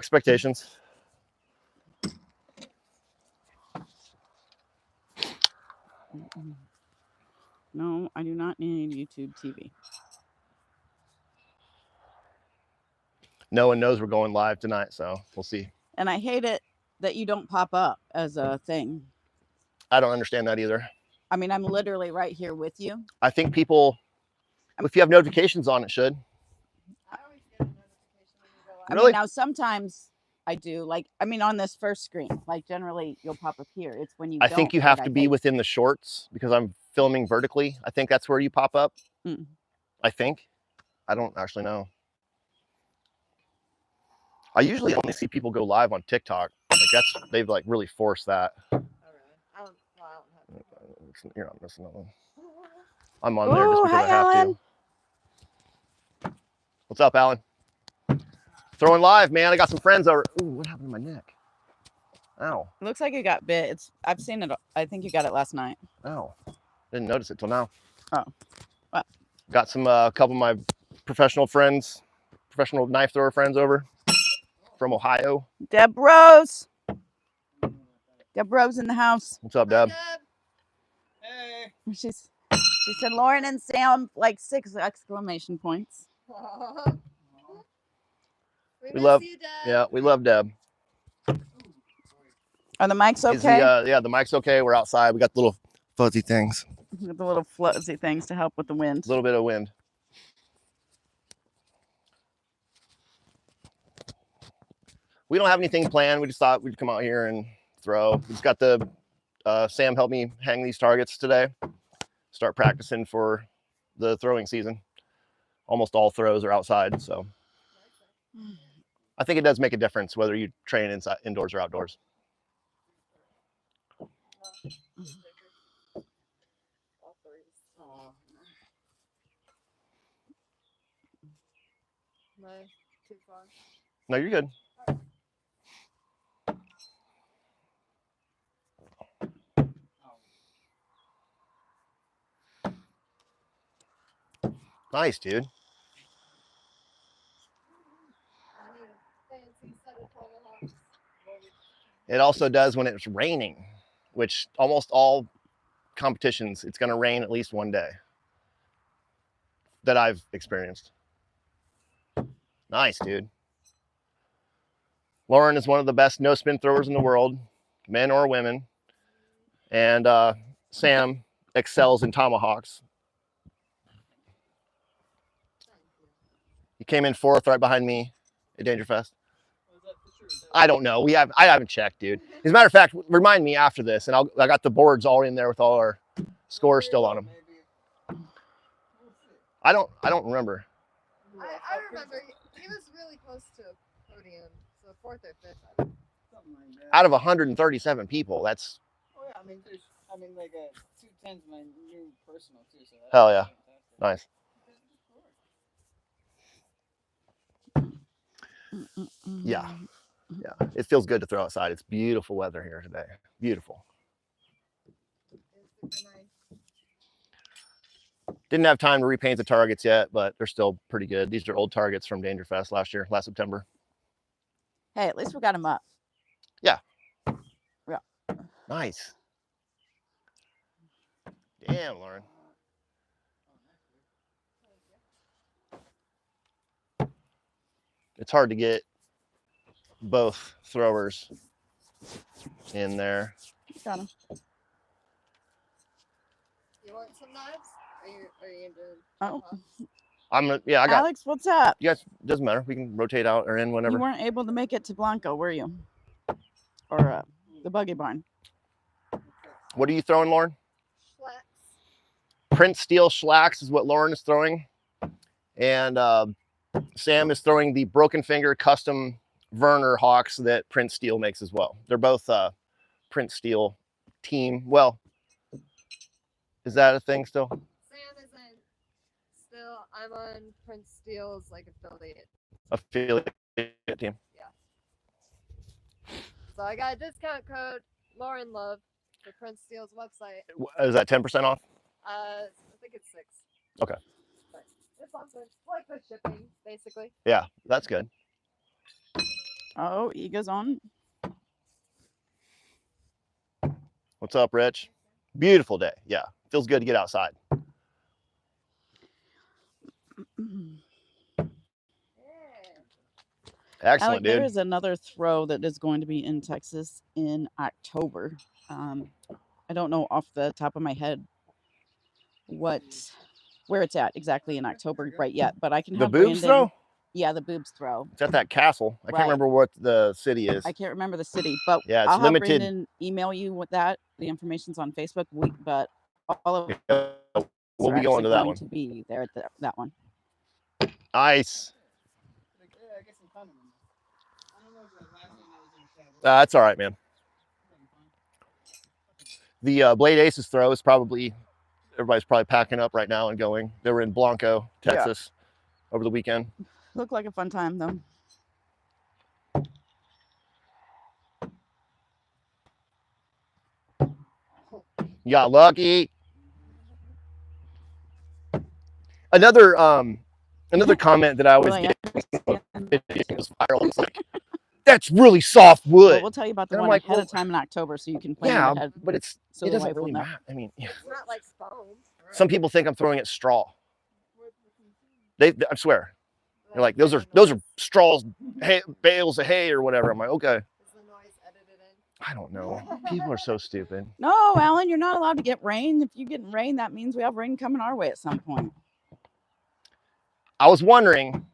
expectations. No, I do not need YouTube TV. No one knows we're going live tonight, so we'll see. And I hate it that you don't pop up as a thing. I don't understand that either. I mean, I'm literally right here with you. I think people, if you have notifications on, it should. I always get a notification when you go live. I Really? mean, now sometimes I do. Like, I mean, on this first screen, like generally you'll pop up here. It's when you I don't think you that have I to be hate. within the shorts because I'm filming vertically. I think that's where you pop up. Mm. I think. I don't actually know. I usually only see people go live on TikTok. Like they've like really forced that. Oh, really? I don't have You're not missing nothing. I'm on there just Oh, because hi, I have Alan. to. What's up, Alan? Throwing live, man. I got some friends over. Ooh, what happened to my neck? Ow. It looks like you got bit. I've seen it. I think you got it last night. Ow. Didn't notice it till now. Oh. What? Got some couple of my professional knife thrower friends over from Ohio. Deb Rose. Deb Rose in the house. What's up, Deb? Hey. She said Lauren and Sam like 6 exclamation points. We love you, Deb. Yeah, we love Deb. Are the mics Is okay? the mic's okay. We're outside. We got the little fuzzy things. With the little fuzzy things to help with the wind. A little bit of wind. We don't have anything planned. We just thought we'd come out here and throw. We just got the Sam helped me hang these targets today. Start practicing for the throwing season. Almost all throws are outside, so I think it does make a difference whether you train indoors or outdoors. Too far. No, you're good. Nice, dude. It also does when it's raining, which almost all competitions, it's going to rain at least one day that I've experienced. Nice, dude. Lauren is one of the best no-spin throwers in the world, men or women. And Sam excels in tomahawks. He came in 4th right behind me at Dangerfest. I don't know. I haven't checked, dude. As a matter of fact, remind me after this, and I got the boards all in there with all our scores still on them. I don't remember. I remember he was really close to a podium, so 4th or 5th. Something like that. Out of 137 people, that's. Oh yeah, I mean, like 210's my new personal too. So that's Hell yeah, fantastic. Nice. Yeah. It feels good to throw outside. It's beautiful weather here today. Beautiful. Didn't have time to repaint the targets yet, but they're still pretty good. These are old targets from Dangerfest last September. Hey, at least we got them up. Yeah. Yeah. Nice. Damn, Lauren. It's hard to get both throwers in there. Got them. You want some knives? Are you into? Oh. I got. Alex, what's up? You guys, doesn't matter. We can rotate out or in whenever. You weren't able to make it to Blanco, were you? Or the buggy barn? What are you throwing, Lauren? Slacks. Print steel schlacks is what Lauren is throwing, and Sam is throwing the Broken Finger custom Werner Hawks that Print Steel makes as well. They're both Print Steel team. Well, is that a thing still? Sam isn't still. I'm on Prince Steel's affiliate. Affiliate team. Yeah. So I got a discount code Lauren Love for Prince Steel's website. Is that 10% off? I think it's 6. Okay. But it's also like the shipping, basically. Yeah, that's good. Oh, Ega's on. What's up, Rich? Beautiful day. Yeah, feels good to get outside. Excellent, Alec, there dude. is another throw that is going to be in Texas in October. I don't know off the top of my head where it's at exactly in October right yet, but I can The have boobs Brandon. throw? Yeah, the boobs throw. It's at that castle. I can't Right. remember what the city is. I can't remember the city, but Yeah, it's I'll have limited. Brandon email you with that. The information's on Facebook. But all of Yeah, we'll are be going actually to that going one. to be there at that one. Nice. Like, yeah, I guess I'm finding them. I don't know if the last one that was in the shadow. That's all right, man. The Blade Aces throw is probably, everybody's probably packing up right now and going. They were in Blanco, Yeah. Texas over the weekend. Looked like a fun time though. You got lucky. Another comment that I always Really, get is viral. It's like, that's really soft wood. well, we'll tell you about the And I'm one like, ahead well, of time in October, so you can plan yeah, it ahead. but it the doesn't wife will really know. matter. I mean, It's not like foam. some people think I'm throwing at straw. I swear. They're like, those are straws, hay, bales of hay or whatever. I'm like, okay. Is the noise edited in? I don't know. People are so stupid. No, Alan, you're not allowed to get rain. If you get rain, that means we have rain coming our way at some point. I was wondering,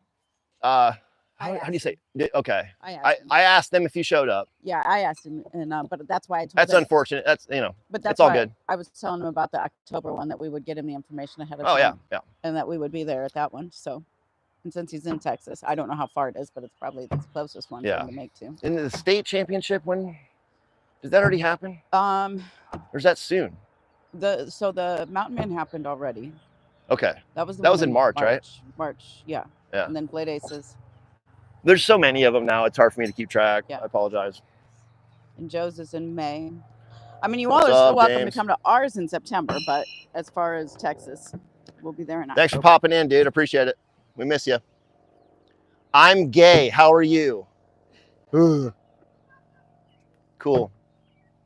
how do you asked say? Okay. I asked him. I asked them if you showed up. Yeah, I asked him, and but that's why I told That's him. unfortunate. That's, But that's it's all why good. I was telling him about the October one, that we would get him the information ahead of Oh, time. yeah. And that we would be there at that one. So, and since he's in Texas, I don't know how far it is, but it's probably the closest one for Yeah. him to make to. In the state championship, when does that already happen? Or is that soon? So the Mountain Man happened already. Okay. That was the That one was in March, right? March, yeah. Yeah. And then Blade Aces. There's so many of them now. It's hard for me to keep track. Yeah. I apologize. And Joe's is in May. I mean, you all What's are still up, welcome James? to come to ours in September, but as far as Texas, we'll be there in October. Thanks for popping in, dude. Appreciate it. We miss you. I'm gay. How are you? Cool.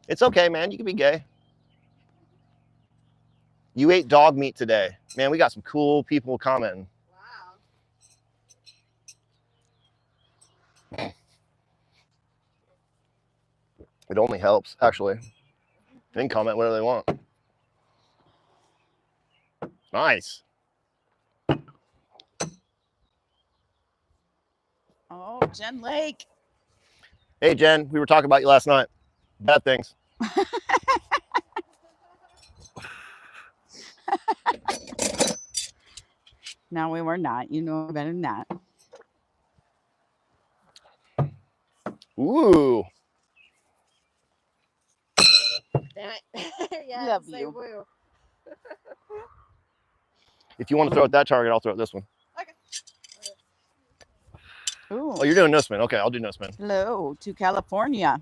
It's okay, man. You can be gay. You ate dog meat today. Man, we got some cool people commenting. Wow. It only helps, actually. They can comment whatever they want. Nice. Oh, Jen Lake. Hey, Jen, we were talking about you last night. Bad things. No, we were not. You know better than that. Ooh. Damn it. Yeah, Love say you. woo. If you want to throw at that target, I'll throw at this one. Okay. Ooh. Oh, you're doing no spin. Okay, I'll do no spin. Hello to California.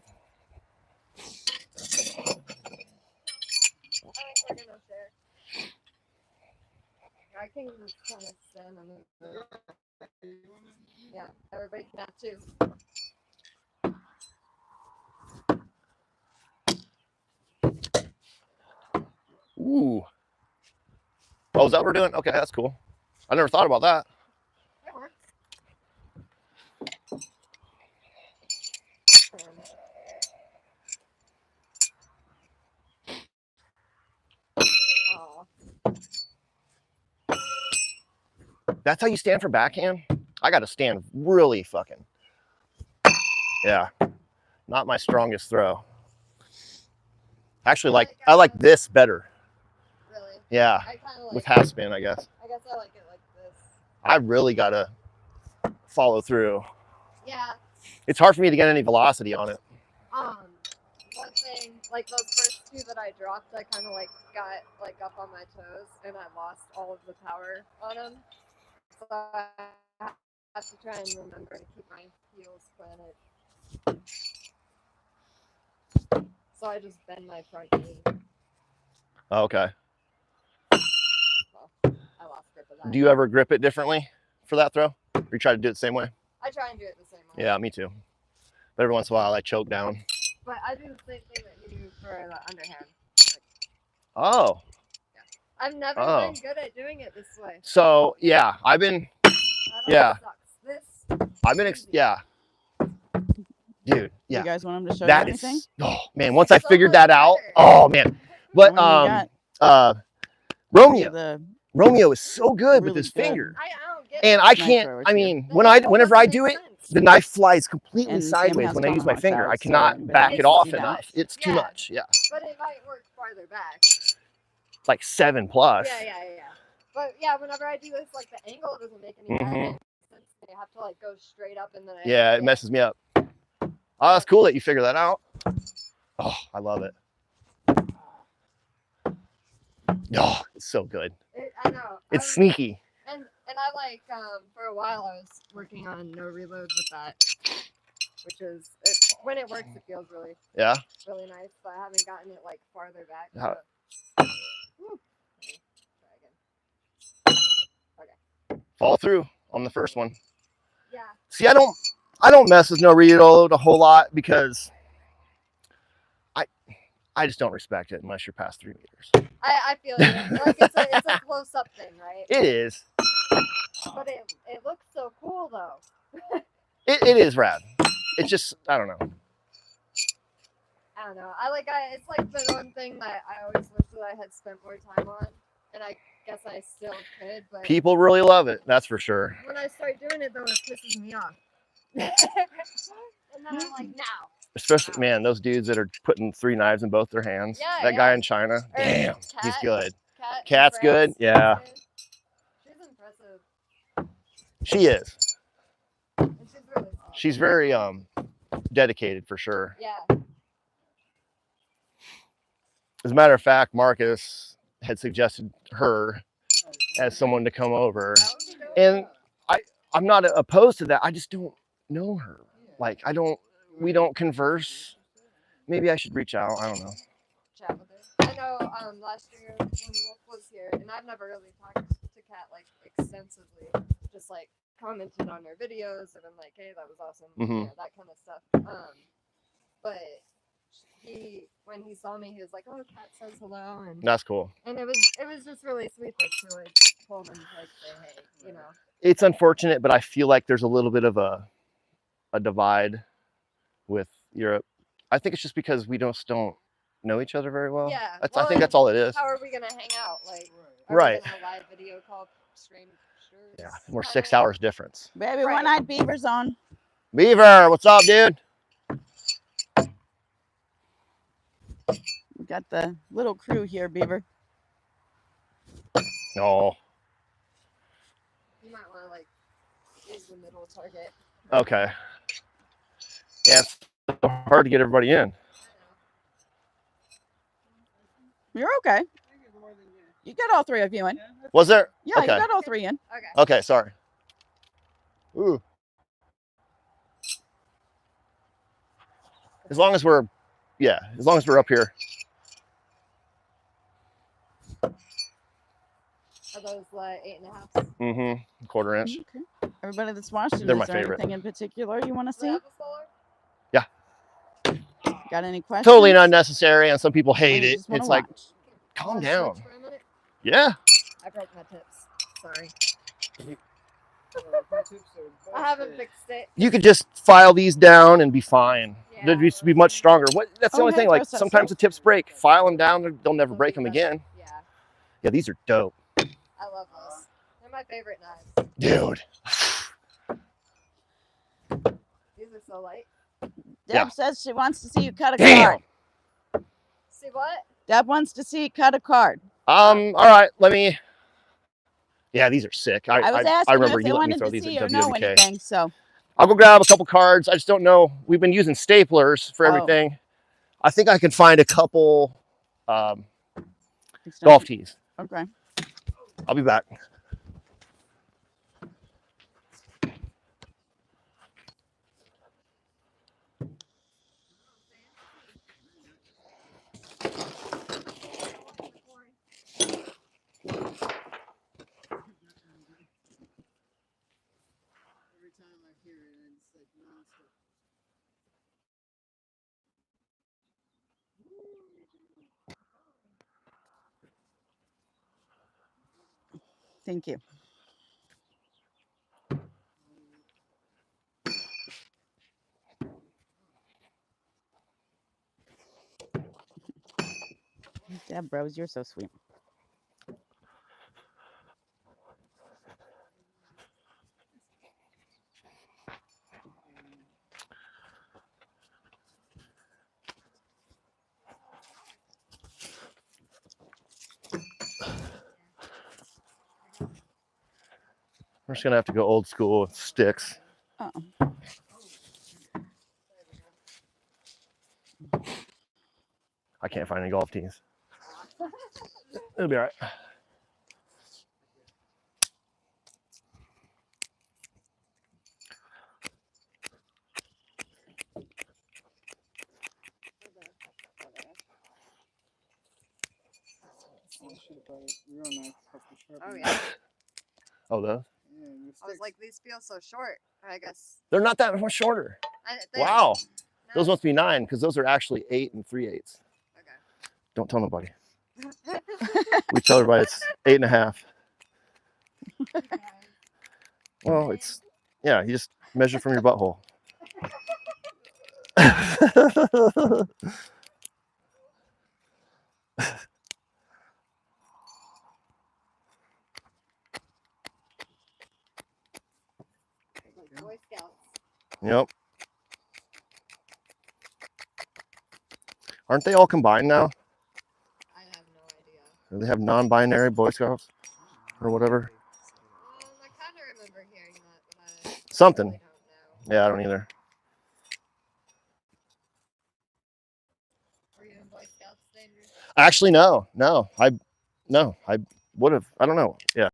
I think we're gonna share. I can just kind of stand on it. Yeah, everybody can have two. Ooh. Oh, is that what we're doing? Okay, that's cool. I never thought about that. That works. Oh, That's how you stand for backhand? I got to stand really fucking. Yeah. Not my strongest throw. Actually, I like this better. really? Yeah. I kind of like With half spin, I guess. I guess I like it like this. I really got to follow through. Yeah. It's hard for me to get any velocity on it. One thing, like those first two that I dropped, I kind of like got like up on my toes and I lost all of the power on them. So I have to try and remember to keep my heels planted. So I just bend my front knee. Oh, okay. Well, I lost grip of that. Do you ever grip it differently for that throw? Or you try to do it the same way? I try and do it the same way. Yeah, me too. But every once in a while, I choke down. But I do the same thing that you do for the underhand. Oh. I've never Oh. been good at doing it this way. So yeah, I've been. That Yeah. sucks. This. I've been. Easy. Yeah. Dude. Yeah. You guys want him to show That you is. anything? Oh man. Once I So figured much that out. better. Oh man. But What do you Romeo. The Romeo is so good with really his good finger. I don't get And it. I Knife can't. thrower, I too. mean, The angle whenever I doesn't do make it, sense. the knife flies completely And Sam sideways has when I use my tomahawk finger. I dives, so cannot anybody back wants it to off see that. enough. It's too Yeah. much. Yeah. But it might work farther back. Like 7+. Yeah. But yeah, whenever I do this, like the angle doesn't make any sense. I have to like go straight up and then I Yeah, it messes me up. Oh, that's cool that you figure that out. Oh, I love it. Oh, it's so good. I know. It's sneaky. And I like for a while I was working on no reload with that, which is when it works it feels really Yeah. really nice. But I haven't gotten it like farther back. How- Woo. Okay, try again. Fall through on the first one. Yeah. See, I don't mess with no reload a whole lot because I just don't respect it unless you're past 3 meters. I feel you. Like it's a close up thing, right? It is. But it looks so cool though. It is rad. It's just I don't know. I don't know. It's like the one thing that I always wish that I had spent more time on, and I guess I still could. But People really love it. That's for sure. when I start doing it, though, it pisses me off. And then I'm like, now. Especially, man, those dudes that are putting 3 knives in both their hands. Yeah, That guy yeah. in China, Or damn, he's Kat. good. Kat in Kat's good, France, yeah. She's impressive. She is. And she's really smart. She's very dedicated for sure. Yeah. As a matter of fact, Marcus had suggested her as someone to come over, That would be dope. and I'm not opposed to that. I just don't know her. Like we don't converse. Maybe I should reach out. I don't know. Chat with her. I know last year when Wolf was here, and I've never really talked to Kat like extensively, just like commented on her videos and been like, hey, that was awesome, you know, that kind of stuff. But when he saw me, he was like, oh, Kat says hello, and That's cool. it was just really sweet like to like pull him like say hey, you know. It's unfortunate, but I feel like there's a little bit of a divide with Europe. I think it's just because we don't know each other very well. Yeah, I think that's all it is. How are we gonna hang out? Like, are Right. we gonna live video call strangers? Yeah, we're 6 hours difference. Baby, Right. one-eyed beaver's on. Beaver, what's up, dude? We got the little crew here, Beaver. No. You might want to like use the middle target. Okay. Yeah, it's so hard to get everybody in. You're okay. You got all 3 of you in. Was there? Yeah, Okay. you got all 3 in. Okay. Okay, sorry. Ooh. As long as we're up here. Are those like 8.5? Mm-hmm. 1/4 inch. Okay. Everybody that's watching, They're is my there favorite. anything in particular you want to Do they see? have a solar? Got any questions? Totally unnecessary, and some people Or hate you it. just wanna It's like, watch? calm Wanna down. switch for a minute? Yeah. I broke my tips. Sorry. My tips are I haven't busted. fixed it. You could just file these down and be fine. Yeah. They'd be much stronger. That's the only Okay, thing. Like throw some sometimes the tips break. File them down. They'll never They'll break be them better. again. Yeah. Yeah, these are dope, I love those. They're my favorite knives. dude. These are so light. Deb Yeah. says she wants to see you cut a Damn. card. See what? Deb wants to see you cut a card. All right. Let me. Yeah, these are sick. I was asking I remember if they you let me wanted throw to these see at or know WWK. anything. So I'll go grab a couple cards. I just don't know. We've been using staplers for Oh. everything. I think I can find a couple golf tees. Okay. I'll be back. Every time I hear it, it's like nonstop. Thank you. Deb Rose, you're so sweet. We're just gonna have to go old school with sticks. Oh. I can't find any golf tees. It'll be all right. Oh, should have brought it real nice. Oh yeah. Oh, those? Yeah, the I was sticks. like, these feel so short. I guess. They're not that much shorter. They, Wow. no. Those must be 9 because those are actually 8 3/8. Okay. Don't tell nobody. We tell everybody it's 8.5. Well, it's, yeah, you just measure from your butthole. Like Boy Scouts. Yep. Aren't they all combined now? I have no idea. Or they have non-binary Boy Scouts or whatever? I kind of remember hearing that, but I Something. really don't know. Yeah, I don't either. Were you in Boy Scouts, Danger? Actually, no. I would have. I don't know. Yeah.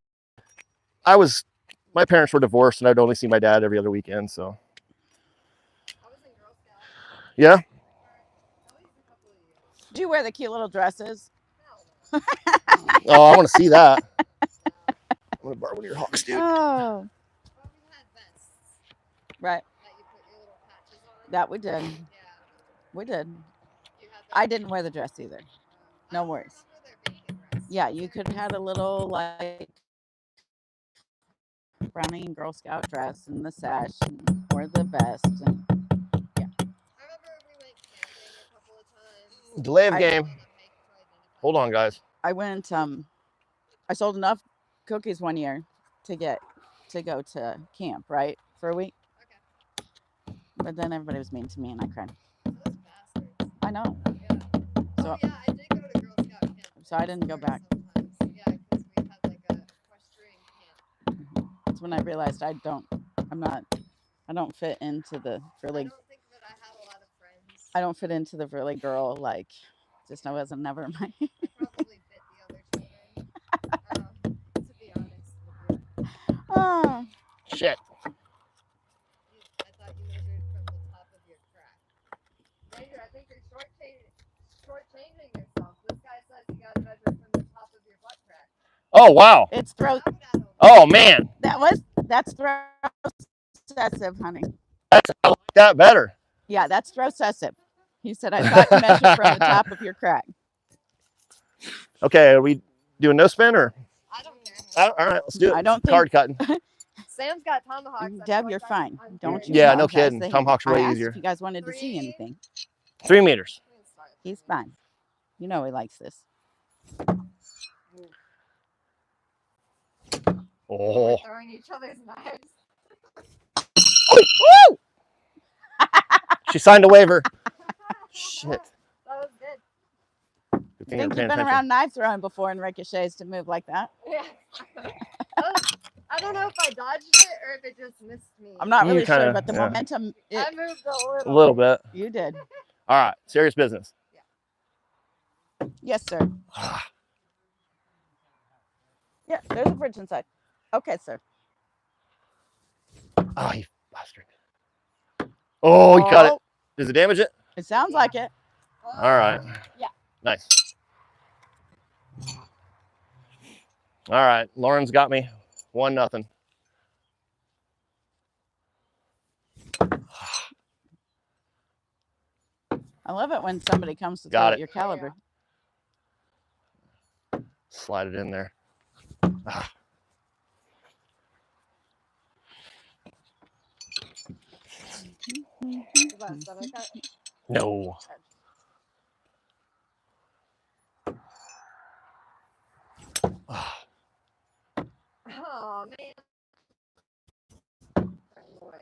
My parents were divorced and I'd only see my dad every other weekend, so. I was in Girl Scouts. Yeah? At least a couple of years. Do you wear the cute little dresses? Hell no. Oh, I want to see that. I'm going to borrow one of your hawks, dude. Oh, Well, we had vests right. that you put your little patches on. That we did. Yeah. We did. You had I didn't wear the dress either. I No don't worries. remember there being a dress. Yeah, you could have had a little like brownie and Girl Scout dress and the sash and or the vest and I remember we went camping a couple of times. Delay of I- game. Hold on, guys. I went I sold enough cookies one year to go to camp, right? For a week. Okay. But then everybody was mean to me and I cried. Those bastards. I know. Yeah. So Oh yeah, I did go to Girl Scout camp. So I didn't go back. Sometimes. Yeah, because we had like a equestrian camp. that's when I realized I don't fit into the I really don't think that I had a lot of friends. I don't fit into the really girl like just I wasn't never my I probably bit the other children. To be honest with you. oh, Shit. I thought you measured from the top of your crack. Danger, I think you're shortchanging yourself. This guy says you gotta measure from the top of your butt crack. Oh, wow. it's throat Look at him. Oh, man. that's throat excessive, honey. I like that better. Yeah, that's throat excessive. He said I thought you measured from the top of your crack. Okay, are we doing no spin or? I don't care. All right, let's do it. I don't Card cutting. Sam's got tomahawks. I feel Deb, like you're that's fine. unfair. Don't you? Yeah, no apologize kidding. to him. Tomahawk's way I asked easier. if you guys wanted to see 3. anything. 3 meters. He's fine. You know he likes this. Oh. We're throwing each other's knives. Woo! She signed a waiver. Shit. That was good. Good I thing think I'm you've paying been attention. around knife throwing before in ricochets to move like that. Yeah. I don't know if I dodged it or if it just missed me. I'm not You really sure, kinda- but the yeah. momentum, I moved A little bit. you did. All right, serious business. Yes, sir. Yeah, there's a fridge inside. Okay, sir. Oh, you bastard. Oh, you cut it. Oh, Does it damage it? it sounds like it. All right. Yeah. Nice. All right, Lauren's got me 1-0. I love it when somebody comes to Got throw it. at your caliber. Slide it in there. Ah. Is that a center cut? No. Oh man. Boy.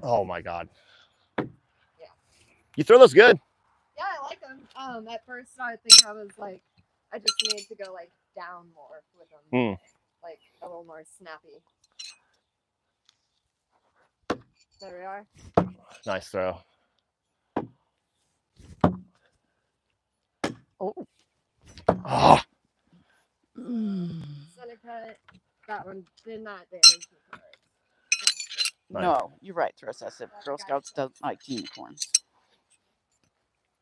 Oh my God. Yeah. You throw those good. Yeah, I like them. At first I think I was like, I just need to go like down more with them, like a little more snappy. There we are. Nice throw. Oh. Oh. Center cut. That one did not damage the card. Nice. No, you're right, Thrissa. If Girl Scouts don't like unicorns.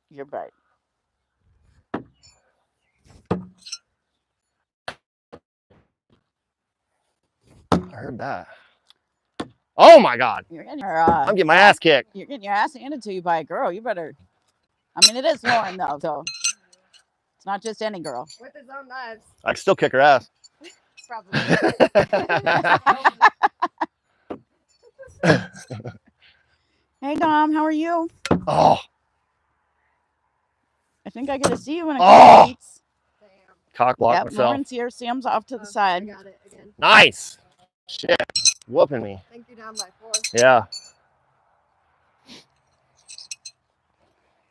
You're right. I heard that. Oh my God. You're getting I'm getting my ass kicked. You're getting your ass handed to you by a girl. You better. I mean, it is Lauren though, so it's not just any girl. With his own knives, I can still kick her ass. probably. Hey Dom, how are you? Oh. I think I get to see you in a Oh. couple weeks. Damn. Cock block Yep, myself. Lauren's here. Sam's off to the I side. got it again. Nice. Shit. Whooping me. I think you're down by 4. Yeah.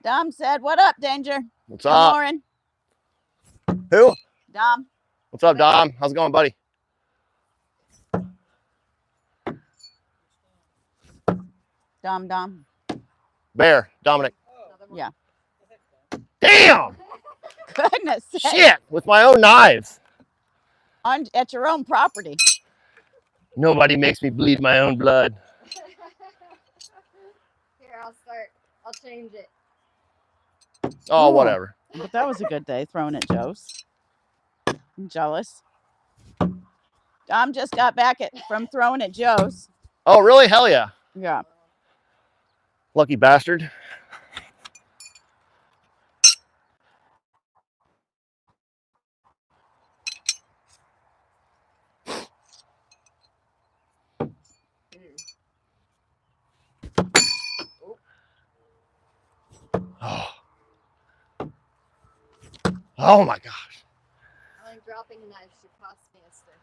Dom said, "What up, Danger?" What's And up? Lauren. Who? Dom. What's up, Dom? How's it going, buddy? Dom. Bear. Dominic. Another one. Yeah. Damn. Goodness sake. Shit. With my own knives. At your own property. Nobody makes me bleed my own blood. Here, I'll start. I'll change it. Oh, Ooh. whatever. But that was a good day throwing at Joe's. I'm jealous. Dom just got back from throwing at Joe's. Oh, really? Hell yeah. Yeah. Lucky bastard. Oh. Oh my gosh. I think dropping a knife should cost me a stick.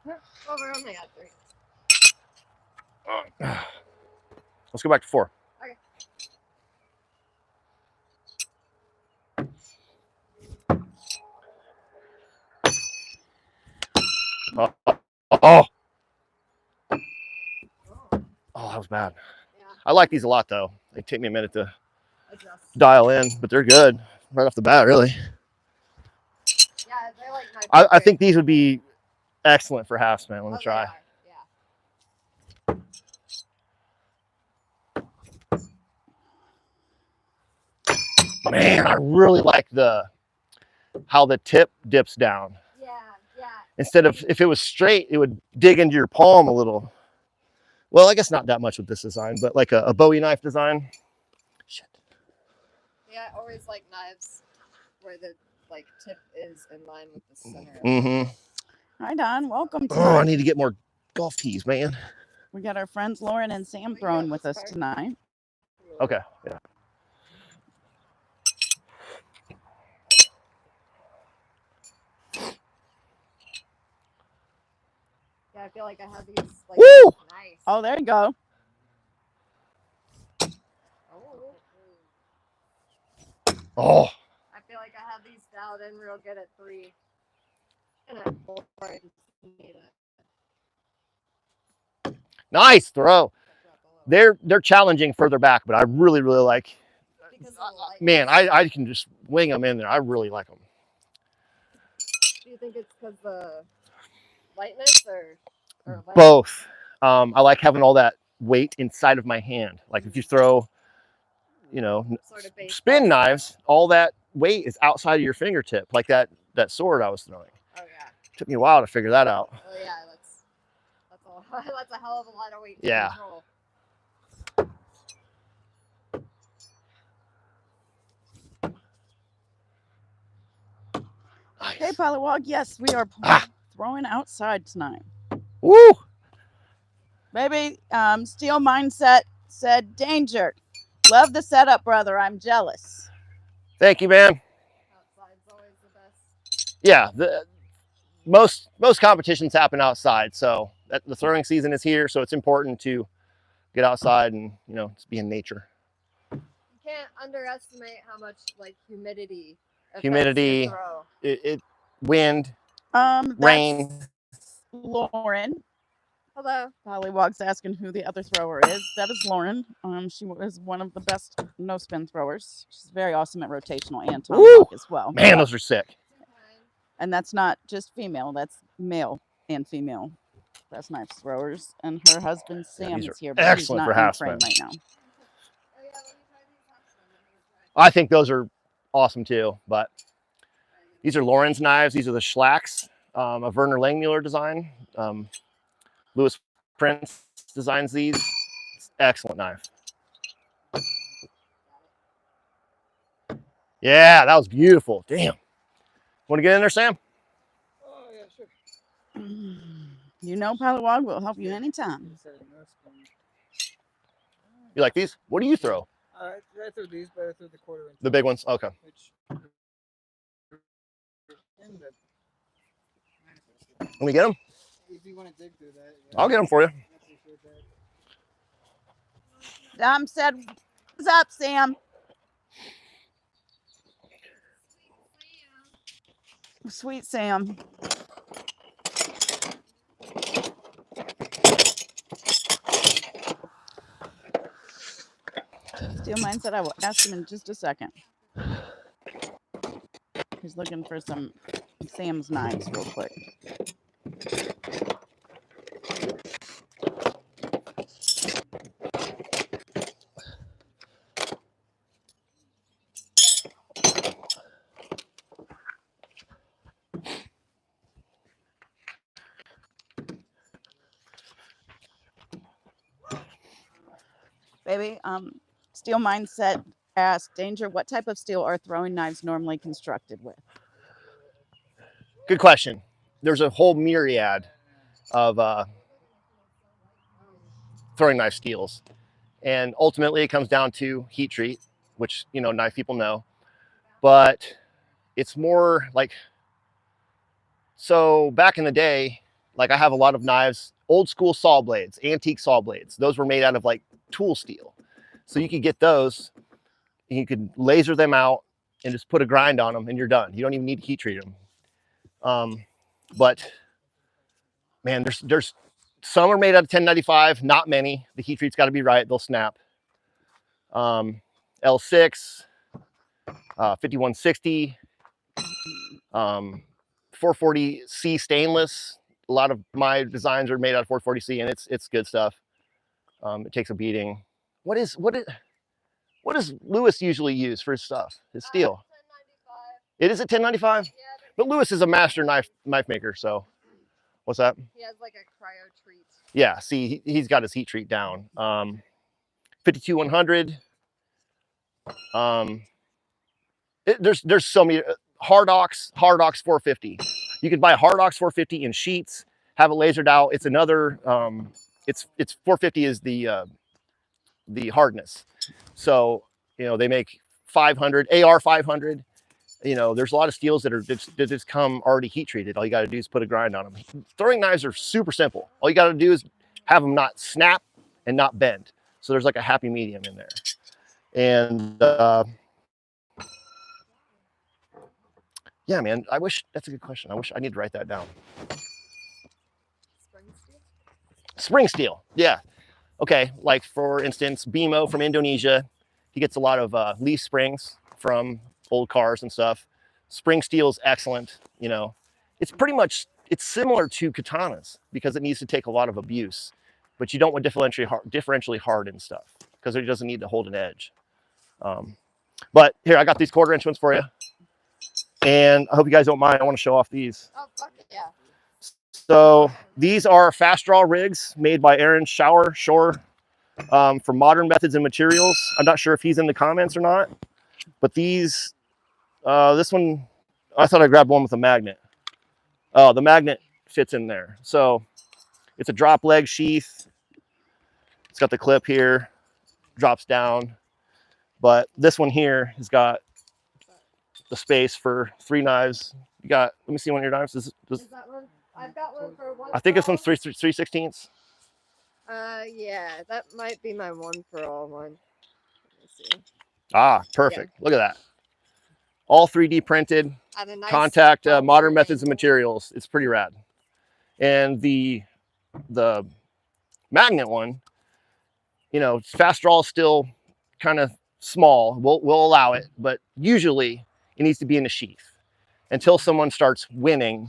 Well, we're only at 3. Let's go back to 4. Okay. Oh. Oh. Oh, that was bad. Yeah. I like these a lot, though. They take me a minute to Adjust. dial in, but they're good right off the bat, really. Yeah, they're like my I think these would be excellent for halves, man. Let me try. Yeah. Man, I really like how the tip dips down. Yeah. Instead of, if it was straight, it would dig into your palm a little. Well, I guess not that much with this design, but like a Bowie knife design. Shit. Yeah, I always like knives where the like tip is in line with the center. Mm-hmm. Hi, Don. Welcome to. Oh, I need to get more golf tees, man. We got our friends Lauren and Sam throwing with us tonight. Okay. Yeah. Yeah, I feel like I have these like Woo! nice. Oh, there you go. Oh. I feel like I have these dialed in real good at 3. And at 4, I just need it. Nice throw. They're challenging further back, but I really like. Because of the light. Man, I can just wing them in there. I really like them. Do you think it's because the lightness or light? Both. I like having all that weight inside of my hand. Like if you throw, Sort of baseball spin style. knives, all that weight is outside of your fingertip, like that sword I was throwing. Oh yeah. Took me a while to figure that out. Oh yeah, that's a hell of a lot of weight to Yeah. control. Nice. Hey, Polywog. Yes, we are Ah. throwing outside tonight. Woo! Baby, Steel Mindset said, danger. Love the setup, brother. I'm jealous. Thank you, man. Outside's always the best. Yeah, most competitions happen outside, so the throwing season is here, so it's important to get outside and just be in nature. You can't underestimate how much like humidity affects Humidity, your throw. wind, That's rain. Lauren. Hello. Pollywog's asking who the other thrower is. That is Lauren. She was one of the best no spin throwers. She's very awesome at rotational and tomahawk as well. Man, those are sick. And that's not just female, that's male and female breast knife throwers. And her husband Sam is here, but he's excellent not for in half frame spin. right now. I think those are awesome too, but these are Lauren's knives. These are the Schlacks, a Werner Langmuller design. Louis Prince designs these. Excellent knife. Yeah, that was beautiful. Damn. Want to get in there, Sam? Oh yeah, sure. You know, Pollywog will help you anytime. You like these? What do you throw? I threw these, but I threw the quarter inch. The big ones? Okay. Which, Let me get them. if you want to dig through that, I'll get them for you. I appreciate that. Dom said, what's up, Sam? Sweet Sam. Steel Mindset, I will ask him in just a second. He's looking for some Sam's knives real quick. Baby, Steel Mindset asked, Danger, what type of steel are throwing knives normally constructed with? Good question. There's a whole myriad of throwing knife steels. And ultimately, it comes down to heat treat, which, knife people know. But it's more like, so back in the day, like I have a lot of knives, old school saw blades, antique saw blades. Those were made out of like tool steel. So you could get those and you could laser them out and just put a grind on them and you're done. You don't even need to heat treat them. But man, there's some are made out of 1095, not many. The heat treat's got to be right. They'll snap. L6, 5160, 440C stainless. A lot of my designs are made out of 440C, and it's good stuff. It takes a beating. What does Lewis usually use for his stuff? His steel. 1095. It is a 1095, Yeah, but Lewis is a master knife maker. So, what's that? he has like a cryo treat. Yeah, see, he's got his heat treat down. 52100. There's so many Hardox 450. You can buy a Hardox 450 in sheets, have it lasered out. It's another it's 450 is the hardness. So they make 500 AR 500. There's a lot of steels that just come already heat treated. All you got to do is put a grind on them. Throwing knives are super simple. All you got to do is have them not snap and not bend. So there's like a happy medium in there. And yeah, man, that's a good question. I need to write that down. Spring steel? Spring steel, yeah. Okay, like for instance, Bimo from Indonesia, he gets a lot of leaf springs from old cars and stuff. Spring steel is excellent. It's similar to katanas because it needs to take a lot of abuse, but you don't want differentially hardened stuff because it doesn't need to hold an edge. But here, I got these 1/4 inch ones for you. And I hope you guys don't mind. I want to show off these. Oh, fuck it, yeah. So these are fast draw rigs made by Aaron Shore from Modern Methods and Materials. I'm not sure if he's in the comments or not, but these, this one, I thought I grabbed one with a magnet. Oh, the magnet fits in there. So it's a drop leg sheath. It's got the clip here, drops down, but this one here has got the space for 3 knives. You got, let me see one of your knives. Is that one? I've got one for 1 I think it's for some 3/16. all. Yeah, that might be my 1 for all one. Let me see. Ah, perfect. Look at that. All 3D printed, At a nice contact modern outward methods and angle. materials. It's pretty rad. And the magnet one, you know, fast draw is still kind of small. We'll allow it, but usually it needs to be in a sheath until someone starts winning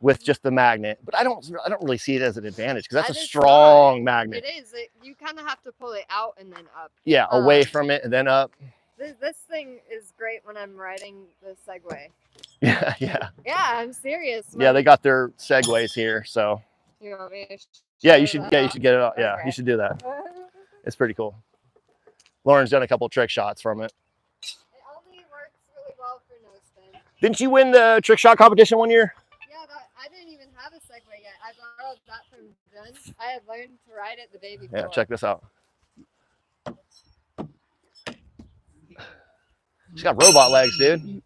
with just the magnet. But I don't really see it as an advantage because that's And a it's strong not. magnet. It is. You kind of have to pull it out and then up. Yeah, away from it and then up. This thing is great when I'm riding the Segway. Yeah, yeah. Yeah, I'm serious. Yeah, they got their segues here, so You want me to yeah, show you should that you off? should get it out. Yeah, Okay. you should do that. It's pretty cool. Lauren's done a couple trick shots from it. It only works really well for no spin. Didn't you win the trick shot competition one year? Yeah, I didn't even have a Segway yet. I borrowed that from Jen. I had learned to ride it the day before. Yeah, check this out. She's got robot legs, dude.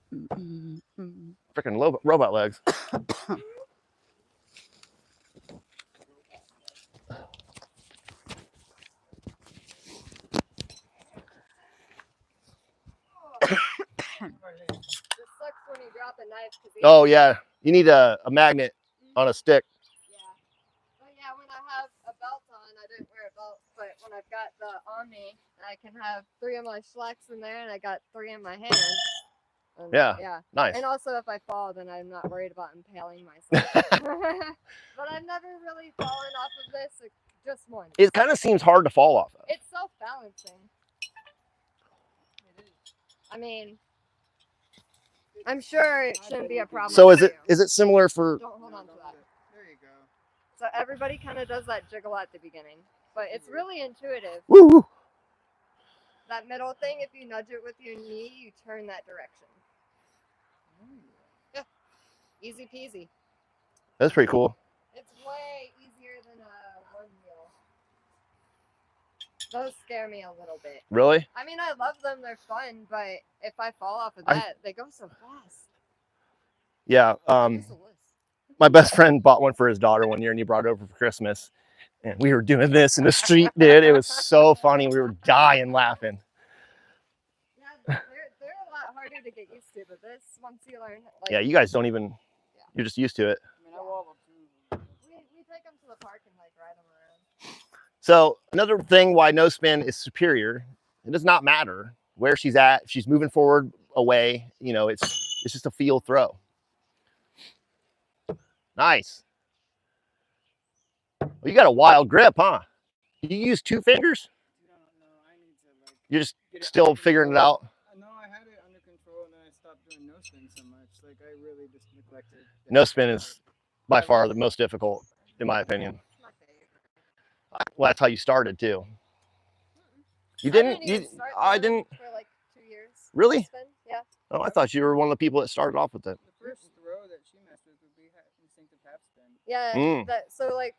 Freaking robot legs. This sucks when you drop a knife. Oh yeah, you need a magnet on a stick. Yeah. But yeah, when I have a belt on, I didn't wear a belt, but when I've got the on me, I can have 3 of my slacks in there, and I got 3 in my hand. And, Yeah. Yeah. Nice. And also, if I fall, then I'm not worried about impaling myself. But I've never really fallen off of this, just once. It kind of seems hard to fall off of. It's self-balancing. I mean, I'm sure it shouldn't be a problem. So for you. is it similar for? Don't hold on to that. There you go. So everybody kind of does that jiggle at the beginning, but it's really intuitive. Woo, woo. That middle thing, if you nudge it with your knee, you turn that direction. Yeah, easy peasy. That's pretty cool. It's way easier than a 1 wheel. Those scare me a little bit. Really? I mean, I love them; they're fun. But if I fall off of that, they go so fast. Yeah. My best friend bought one for his daughter one year, and he brought it over for Christmas. And we were doing this in the street, dude. It was so funny. We were dying laughing. Yeah, they're a lot harder to get used to, but this, once you learn, like, Yeah, you guys don't even. You're just used to it. I mean, I wobble too. we take them to the park and like ride them around. So another thing why no spin is superior, it does not matter where she's at. If she's moving forward, away, you know, it's just a field throw. Nice. Well, you got a wild grip, huh? You use 2 fingers? No, I need to like. You're just get it still under figuring it control. out. No, I had it under control, and then I stopped doing no spin so much. Like I really just neglected. that. No spin is by far the most difficult, in my opinion. My favorite. Well, that's how you started too. You I didn't? even You? start I doing didn't. it for like 2 years. Really? Spin. Yeah. Oh, I thought you were one of the people that started off with it. The first throw that she messed with would be instinctive half spin. Yeah. Mm. So like,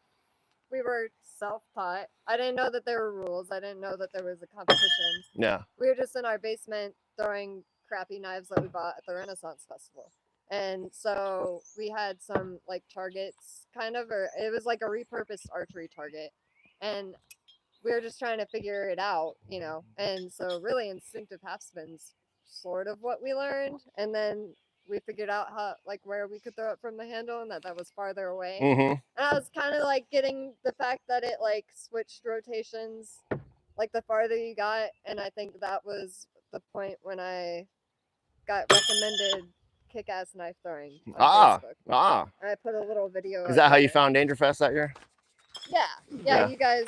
we were self-taught. I didn't know that there were rules. I didn't know that there was a competition. Yeah. We were just in our basement throwing crappy knives that we bought at the Renaissance Festival. And so we had some like targets, kind of, or it was like a repurposed archery target. And we were just trying to figure it out, you know. And so really instinctive half spins sort of what we learned. And then we figured out how, like, where we could throw it from the handle and that was farther away. Mm-hmm. And I was kind of like getting the fact that it like switched rotations, like the farther you got. And I think that was the point when I got recommended kick-ass knife throwing on Facebook. And I put a little video. Is that how you there. found Dangerfest that year? Yeah, you guys,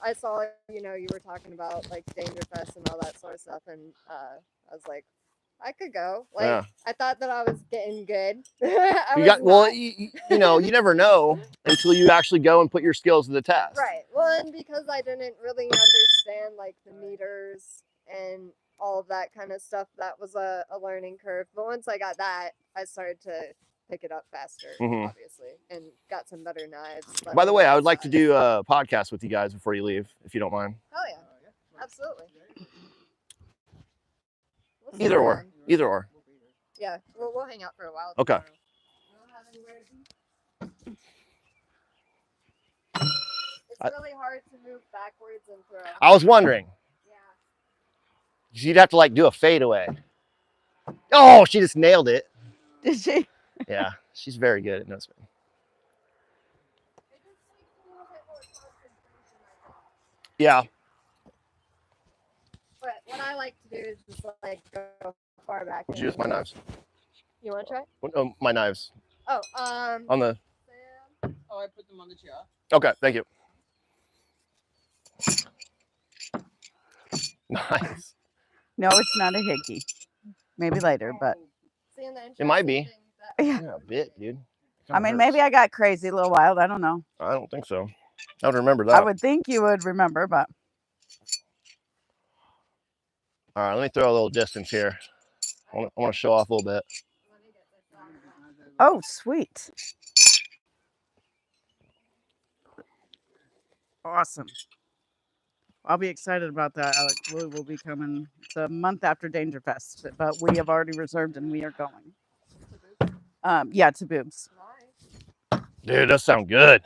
I saw, you know, you were talking about like Dangerfest and all that sort of stuff. And I was like, I could go. Like, Yeah. I thought that I was getting good. You know, you never know until you actually go and put your skills to the test. Right. Well, and because I didn't really understand like the meters and all of that kind of stuff, that was a learning curve. But once I got that, I started to pick it up faster, Mhm. obviously, and got some better knives. By the way, I would like to size. do a podcast with you guys before you leave, if you don't mind. Oh yeah, absolutely. We'll sit Either or. around. Either or. Yeah, we'll hang out for a while. Okay. tomorrow. We don't have anywhere to be. It's really hard to move backwards and throw. I was wondering. Yeah. You'd have to like do a fadeaway. Oh, she just nailed it. Did she? Yeah, she's very good at no spin. It just takes a little bit more concentration, I think. Yeah. But what I like to do is just like go far back. Would you use my knives? You want to try? Oh, my knives. Oh, On the. Sam. Oh, I put them on the chair. Okay, thank you. Nice. No, it's not a hickey. Maybe later, but Seeing the It might be. interesting thing that- yeah. Yeah, a bit, dude. I mean, maybe I got crazy a little wild. I don't know. I don't think so. I would remember I that. would think you would remember, but All right, let me throw a little distance here. I want to show off a little bit. Let me get this out. oh, sweet. Awesome. I'll be excited about that, Alex. We will be coming. It's a month after Danger Fest, but we have already reserved and we are going. Yeah, to Boobs. Nice. Dude, it does sound good.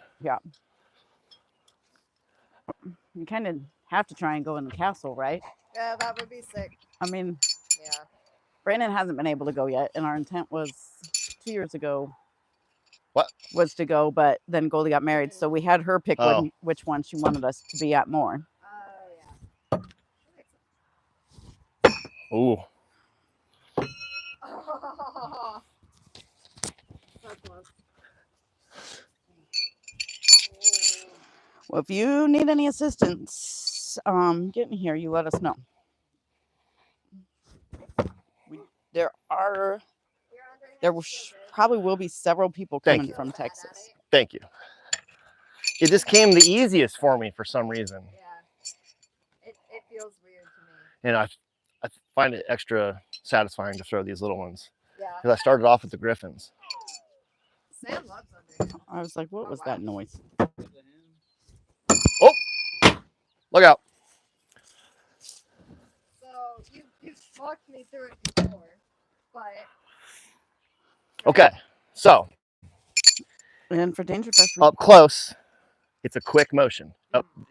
You kind of have to try and go in the castle, right? Yeah, that would be sick. I mean, Yeah. Brandon hasn't been able to go yet, and our intent was 2 years ago. What? Was to go, but then Goldie got married, so we had her pick Oh. which one she wanted us to be at more. Oh yeah. Ooh. Oh. So close. Well, if you need any assistance getting here, you let us know. There You're probably will be several people Thank coming you. from Texas. Thank you. It just came the easiest for me for some reason. Yeah. It feels weird to me. And I find it extra satisfying to throw these little ones. Yeah. Because I started off with the Griffins. Sam loves underhand. I was like, what was that noise? Look out. So you've walked me through it before, but Okay, so And for Danger Fest, up close, it's a quick motion.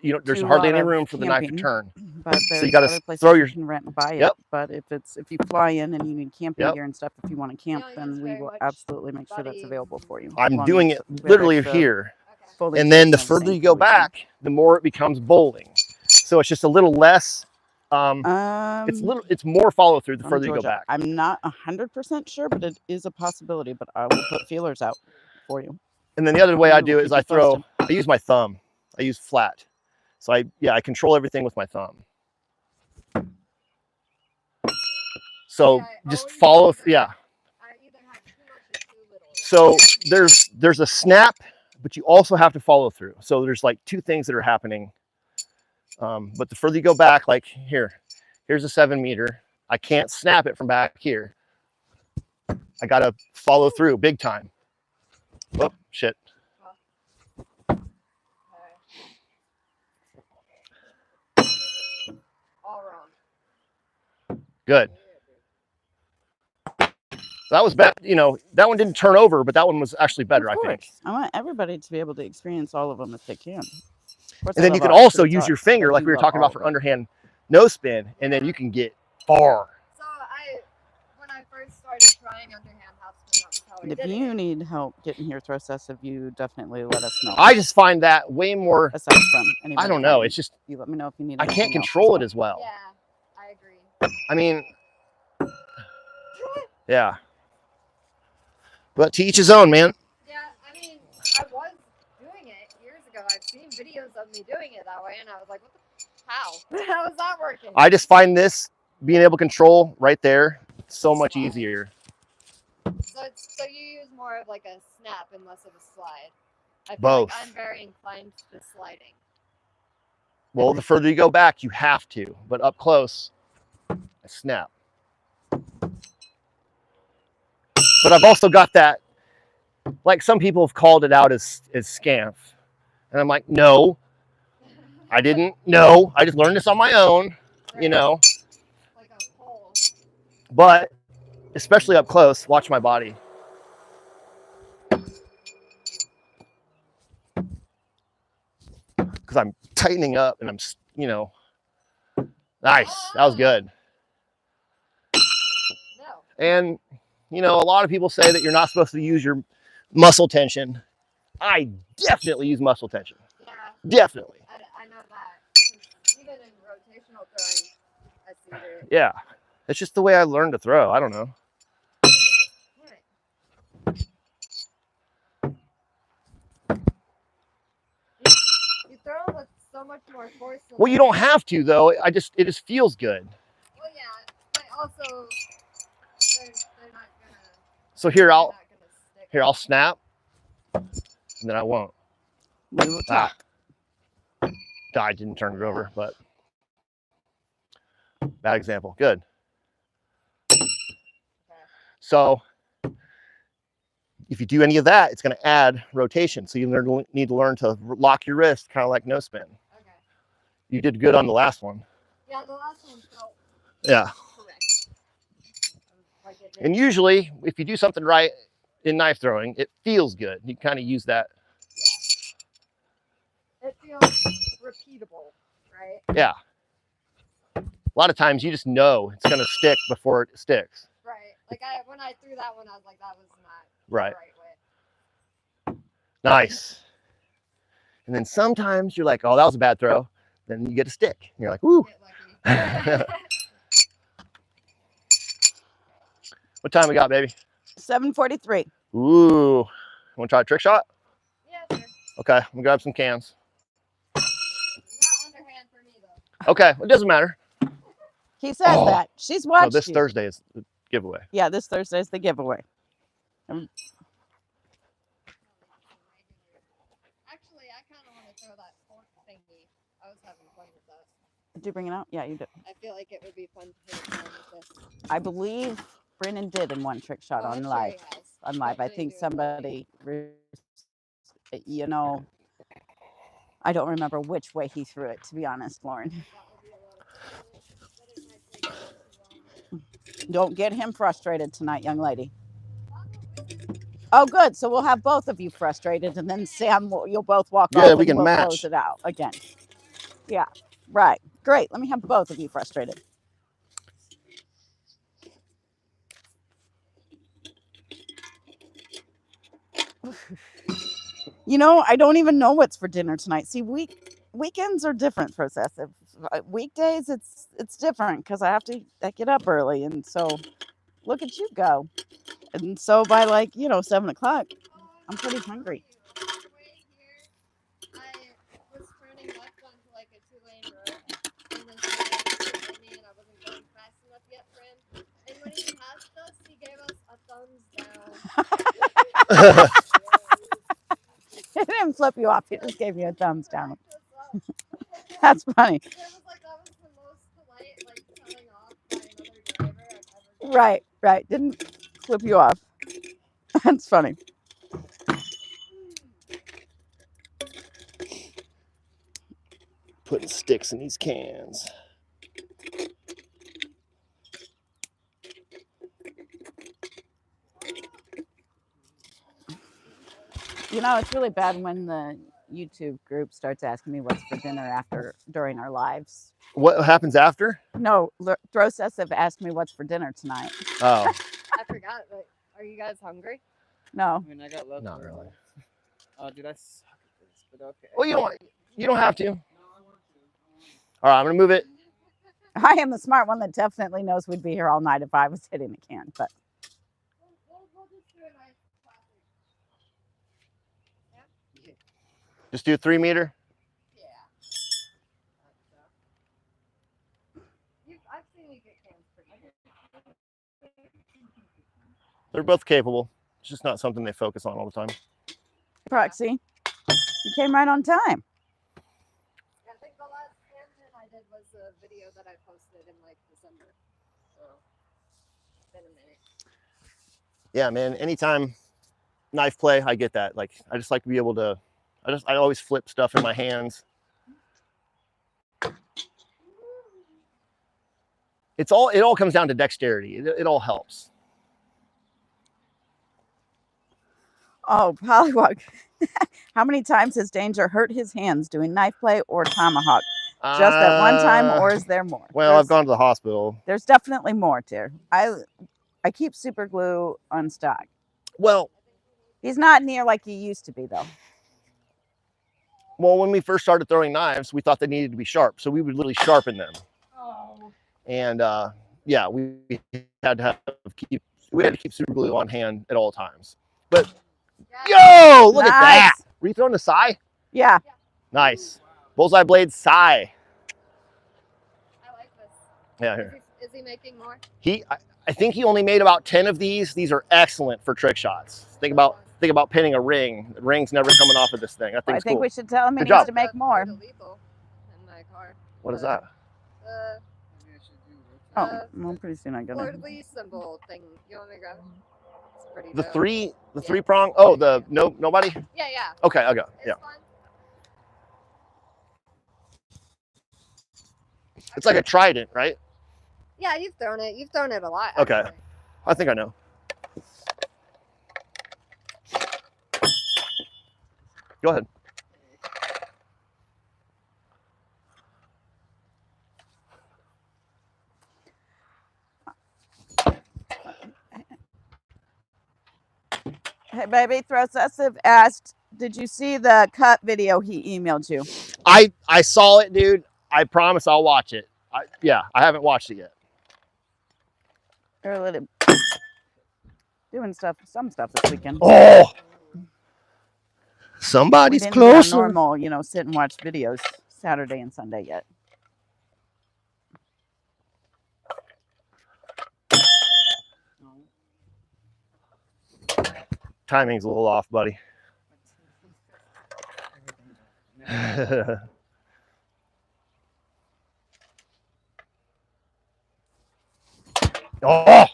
There's Do a hardly lot any of room for the knife to camping. turn. but there's you gotta other places throw you your- can rent and buy Yep. it. But if you fly in and you need camping Yep. gear and stuff, if you want to camp, Yeah, then it's we very will much absolutely make sure that's buddy- available for you. I'm as long doing as it we have literally extra here. okay. foliage And then the and further everything you go for you. back, the more it becomes bowling. So it's just a little less. It's more follow through the from further you go Georgia. back. I'm not 100% sure, but it is a possibility. But I will put feelers out for you. And then the other way I We will do it keep is you I throw. posted. I use my thumb. I use flat. So I control everything with my thumb. So Yeah, I just always follow. do that. Yeah. I either have too much or too little. So there's a snap, but you also have to follow through. So there's like two things that are happening. But the further you go back, like here's a 7 meter. I can't snap it from back here. I gotta follow through big time. Oh shit. Okay. All wrong. Good. That was bad. That one didn't turn over, but that one was actually better, Of I think. course. I want everybody to be able to experience all of them if they can. Of course, And I then you love can all also three use your types, finger but like you we were love talking all about of for them. underhand no spin, and then you can get far. So when I first started trying underhand half spin, that was how I And if did you it. need help getting here, throw cessive, you definitely let us know. I just find that way more. Aside from anybody I don't know. coming, It's just you let me know if you need. I can't anything else control it well. as well. Yeah, I agree. I mean, yeah. But to each his own, man. Yeah, I mean, I was doing it years ago. I've seen videos of me doing it that way, and I was like, what the how? How is that working? I just find this being able to control right there so much easier. So you use more of like a snap and less of a slide. I feel Both. like I'm very inclined to sliding. Well, the further you go back, you have to. But up close, I snap. But I've also got that like some people have called it out as scamp. And I'm like, no, I didn't. No, I just learned this on my own, you Right. know. Like a pole. But especially up close, watch my body. Because I'm tightening up and I'm, you know, nice. That was good. No. And, you know, a lot of people say that you're not supposed to use your muscle tension. I definitely use muscle tension. Yeah. Definitely. I know that. 'Cause even in rotational throwing, I see it. Yeah. It's just the way I learned to throw. I don't know. Right. You throw with so much more force than Well, you don't have to though. It just feels good. Well, yeah, but also they're not gonna. So here they're I'll not gonna stick. snap, and then I won't. We will talk. I didn't turn it over, but bad example. Good. Okay. So if you do any of that, it's going to add rotation. So you need to learn to lock your wrist, kind of like no spin. Okay. You did good on the last one. Yeah, the last one felt Yeah. correct. Like it did. And usually, if you do something right in knife throwing, it feels good. You kind of use that. Yeah. It feels repeatable, right? Yeah. A lot of times you just know it's going to stick before it sticks. Right. Like when I threw that one, I was like, that was not Right. the right way. Nice. And then sometimes you're like, oh, that was a bad throw. Then you get a stick. And you're like, woo. Get lucky. What time we got, baby? 7:43. Ooh. Want to try a trick shot? Yeah, sure. Okay. I'm going to grab some cans. Not underhand for me, though. Okay. It doesn't matter. He says that. She's watched No, this you. Thursday is the giveaway. Yeah, this Thursday is the giveaway. Actually, I kind of want to throw that fork thingy. I was having fun with that. Did you bring it out? Yeah, you did. I feel like it would be fun to hit it down with this. I believe Brennan did in one trick shot Oh, on I'm sure live. he has. On live, I Hopefully think he do. somebody, you know, I don't remember which way he threw it. To be honest, Lauren, That would be a lot of fun. But it might take too long. don't get him frustrated tonight, young lady. Oh, good. So we'll have both of you frustrated, and then Sam, you'll both walk Yeah, off, we and can we'll match. close it out again. Yeah, right. Great. Let me have both of you frustrated. You know, I don't even know what's for dinner tonight. See, weekends are different for us. Weekdays, it's different because I get up early, and so look at you go. And so by 7 o'clock, I'm pretty hungry. On the way here, I was turning left onto like a 2-lane road, and then somebody hit me, and I wasn't going fast enough yet for him. And when he passed us, he gave us a thumbs down. He didn't flip you off. He just gave you a thumbs down. That's funny. It was like that was the most polite, like telling off by another driver I've ever done. Right. Didn't flip you off. That's funny. Putting sticks in these cans. You know, it's really bad when the YouTube group starts asking me what's for dinner during our lives. What happens after? No, Drosess have asked me what's for dinner tonight. Oh. I forgot, but are you guys hungry? No. I mean, I got left. Not really. Oh, dude, I suck at this, but okay. Well, you don't have to. All right, I'm gonna move it. I am the smart one that definitely knows we'd be here all night if I was hitting a can, but We'll just do a nice classic. Yeah? Just do a 3 meter. Yeah. I've seen you get cans pretty good. They're both capable. It's just not something they focus on all the time. Proxy, you came right on time. Yeah, I think the last can hit I did was a video that I posted in like December. So it's been a minute. Yeah, man. Anytime knife play, I get that. Like, I just like to be able to, I always flip stuff in my hands. It all comes down to dexterity. It all helps. Oh, Pollywog. How many times has Danger hurt his hands doing knife play or tomahawk? Just that one time, or is there more? Well, I've gone to the hospital. There's definitely more, dear. I keep super glue on stock. Well, he's not near like he used to be, though. Well, when we first started throwing knives, we thought they needed to be sharp, so we would literally sharpen them. Oh. And yeah, we had to keep super glue on hand at all times. But yo, look at that! Were you throwing the sai? Yeah. Nice. Bullseye blade sai. I like this. Yeah. Here. Is he making more? I think he only made about 10 of these. These are excellent for trick shots. Think about pinning a ring. The ring's never coming off of this thing. I think we should tell him he Good needs job. to make more. In my car. What is that? Oh, well, pretty soon I got it. Fleur-de-lis symbol thing. You want me to grab it? It's pretty The dope. three prong. Oh, the nobody. Yeah. Okay, I'll go. Yeah. Fun. It's like a trident, right? Yeah, you've thrown it. You've thrown it a lot. Okay. Actually. I think I know. Go ahead. Hey, baby, Throwcessive asked, did you see the cut video he emailed you? I saw it, dude. I promise I'll watch it. I haven't watched it yet. They're doing some stuff this weekend. Oh, somebody's we didn't do our closer. normal, sit and watch videos Saturday and Sunday yet. Timing's a little off, buddy. Oh!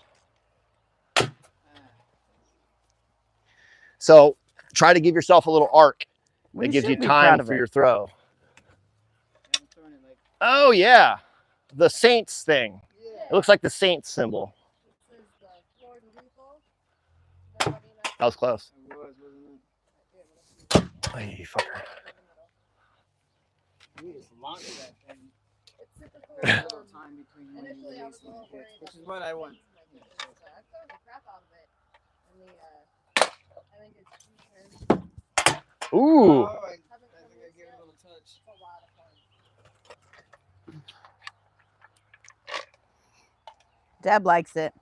So try to give yourself a little arc. It gives you time for your throw. Oh yeah, the Saints thing. It looks like the Saints symbol. That was close. Oh, you fucker. You just launched that thing. A little time between when you release and hit, which is what I want. I've thrown the crap out of it. I think it's Ooh. Oh, I think I gave it a little touch. a lot of fun. Deb likes it.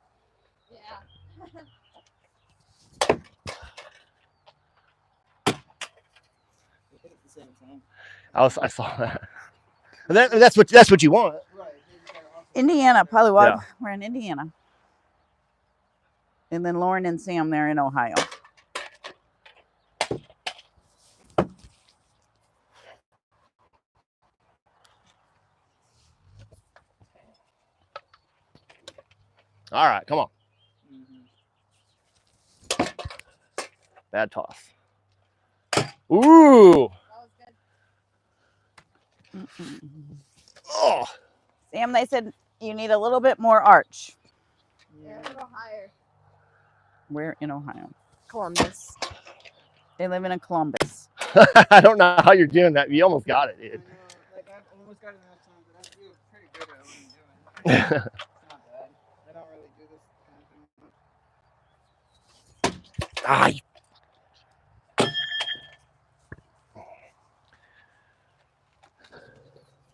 Yeah. I saw that. And that's what you want. Indiana, Pollywog. Yeah. We're in Indiana. And then Lauren and Sam, they're in Ohio. All right, come on. Bad toss. Ooh. Oh. Sam, they said you need a little bit more arch. Yeah, a little higher. We're in Ohio. Columbus. They live in Columbus. I don't know how you're doing that. You almost got it, dude. I know, like I've almost got it enough time, but I feel pretty good at what I'm doing. It's not bad. I don't really do this kind of thing.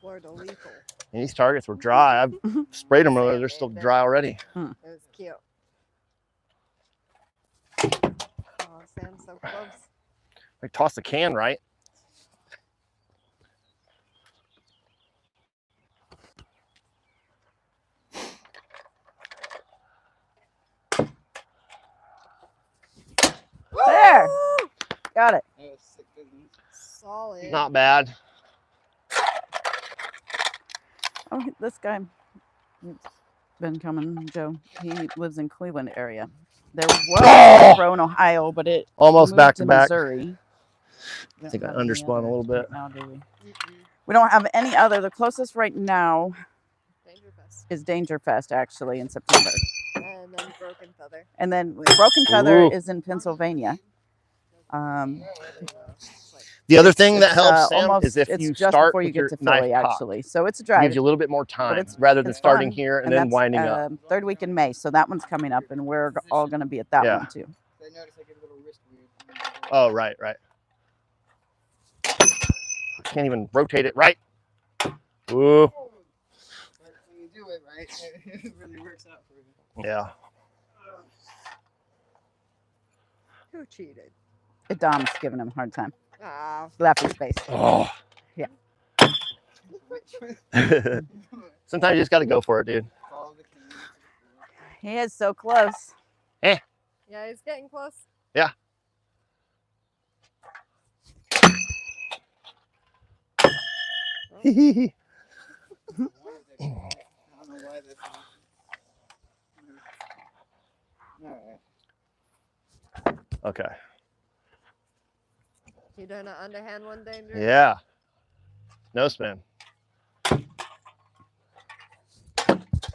Fleur-de-lis. And these targets were dry. I've sprayed them earlier. They're still dry already. It was cute. Oh, Sam's so close. I tossed the can right. There. Got it. That was sick business. Solid. Not bad. Oh, this guy. been coming, Joe. He lives in Cleveland area. There was a throw in Ohio, but it Almost moved back to to back. Missouri. We I think I don't have any underspun a little others bit. right now, do we? We don't have any other. The closest right now Dangerfest. is Dangerfest, actually, in September. And then Broken Feather. And then Broken Feather Ooh. is in Pennsylvania. The other It's- thing that it's, helps, Sam, almost, is if it's you just start before you with get your to knife Philly, cocked. actually. So it's a It drive. gives you a little bit more but time rather than it's starting fun, here and then that's, winding up. third week in May, so that one's coming up, and we're all going to be at that Yeah. one too. I noticed I get a little wrist weird. Oh, right. Can't even rotate it right. Ooh. But when you do it right, it really works out for you. Yeah. Who cheated? Dom's giving him a hard time. Ah. Laughy space. Oh. Yeah. Sometimes you just got to go for it, dude. Follow the king. He is so close. Yeah, he's getting close. Yeah. What is it? I don't know why that's Alright. Okay. You doing an underhand one, Danger? Yeah. No spin.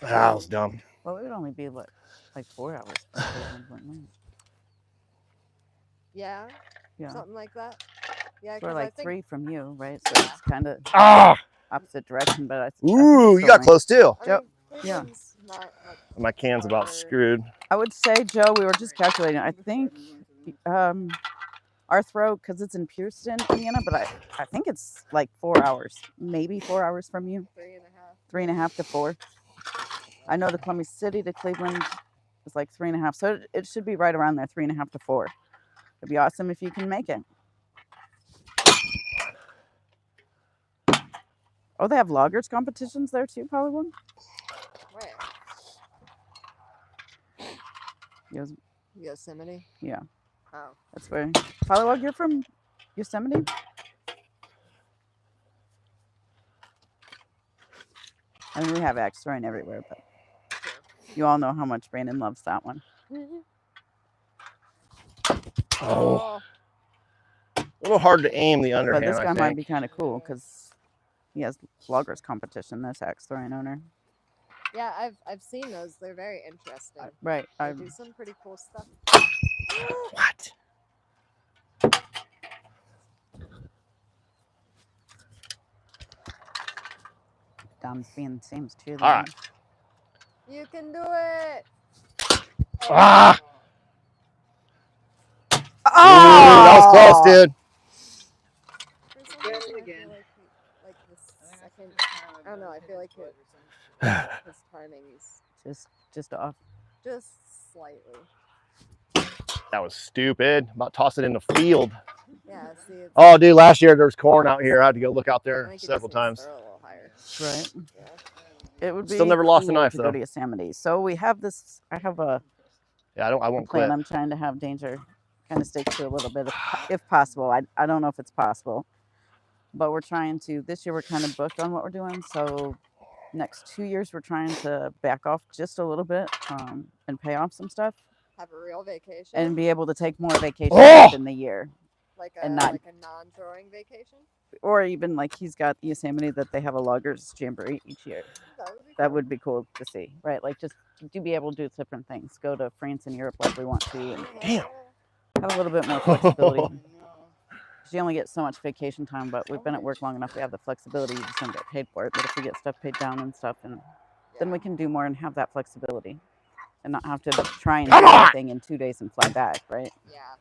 That was dumb. Well, it would only be what, like 4 hours. from Cleveland, wouldn't it? Yeah, Yeah. something like that. Yeah, We're 'cause like I think 3 from you, right? So it's kind of Ah! opposite direction, but I think Ooh, it's you got only- close too. I Joe- mean, yeah. Cleveland's not much My can's about farther. screwed. I would say, Joe, we were just calculating. I think our throw, because it's in Puriston, Indiana, but I think it's like 4 hours, maybe 4 hours from you, 3.5. 3.5 to 4. I know the Columbia City to Cleveland is like 3.5, so it should be right around there, 3.5 to 4. It'd be awesome if you can make it. Oh, they have loggers competitions there too, Polywood? Where? Yes, Yosemite. yeah, Oh. that's where. Polywood, you're from Yosemite? I mean, we have axe throwing everywhere, but you all know how much Brandon loves that one. Oh. A little hard to aim the But underhand, this guy I might think. be kind of cool because he has loggers competition. This axe throwing owner, Yeah, I've seen those. They're very interesting. right? They do some pretty cool stuff. What? Dom's being the same too. All right. You can do it. Ah! Oh, Ooh, that was close, dude. For some Get it reason, I again. feel like the second. I don't know. I feel like his timing is just off. just slightly. That was stupid. About to toss it in the field. Yeah. See. It's, Oh, dude, last year there was corn out here. I had to go look out I there think it several just needs times. to throw a little higher. Right. Yeah. It would be Still never lost a cool knife, to though. go to Yosemite. So we have this. I have a Yeah, I won't plan. quit. I'm trying to have Danger kind of stick to a little bit if possible. I don't know if it's possible, but we're trying to. This year we're kind of booked on what we're doing. So next 2 years we're trying to back off just a little bit and pay off some stuff Have a real vacation. and be able to take more vacations Oh! within the year. like a and not- like a non-throwing vacation. Or even like he's got Yosemite that they have a loggers jamboree each year. That would be cool to see, right? Like just to be able to do different things. Go to France and Europe like we want to and Damn. have a little bit more flexibility. 'Cause you only get so much vacation time, but we've been at work long enough. We have the flexibility. You just don't get paid for it. But if we get stuff paid down and stuff, and then we can do more and have that flexibility and not have to try and do Come on! everything in 2 days and fly back, right? Yeah,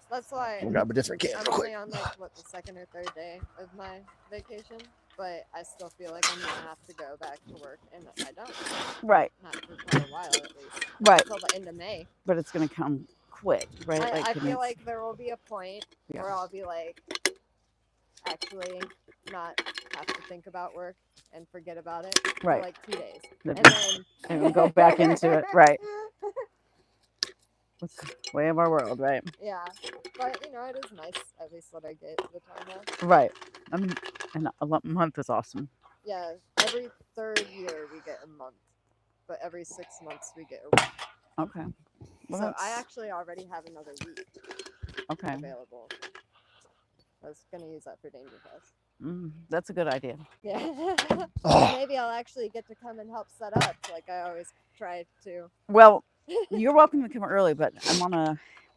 that's why We'll grab a different can I'm real only quick. on like what the second or third day of my vacation, but I still feel like I'm gonna have to go back to work, and I don't. Right, Not for quite a while at least. right. Until the end of May. But it's gonna come quick, right? I and feel it's- like there will be a point Yeah. where I'll be like, actually, not have to think about work and forget about it Right. for like 2 days, Then- and then and we'll go back into it, right? It's the way of our world, right? Yeah, but you know it is nice at least that I get the time off. Right. I mean, and a month is awesome. Yeah, every third year we get a month. but every 6 months we get a week. Okay. Well, So I that's actually already have another week okay. available. I was gonna use that for Danger Fest. That's a good idea. Yeah. Oh. Maybe I'll actually get to come and help set up, like I always try to. Well, you're welcome to come early, but